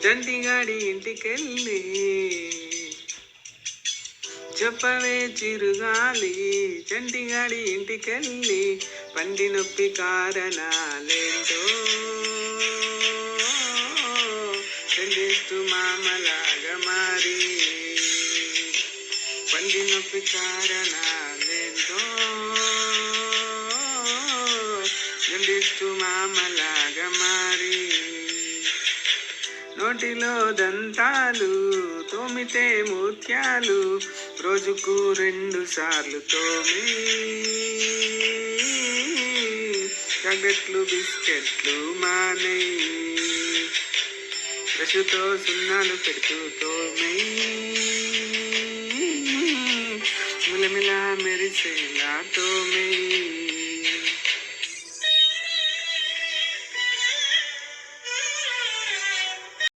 చంటిగాడి ఇంటికెళ్ళి చెప్పవే చిరుగాలి, చంటిగాడి ఇంటికెళ్ళి పండి నొప్పి కారణాలేంటో చెల్లిస్తూ మామలాగా మారి, పండి నొప్పి కారణాలేంటో చెల్లిస్తూ మామలాగా మారి, నోటిలో దంతాలు తోమితే ముత్యాలు రోజుకు 2 సార్లు తోమి, చాక్లెట్లు బిస్కెట్లు మానే బ్రష్తో సున్నాలు పెడుతూ తోమి, మిలమిలా మెరిసేలా తోమి.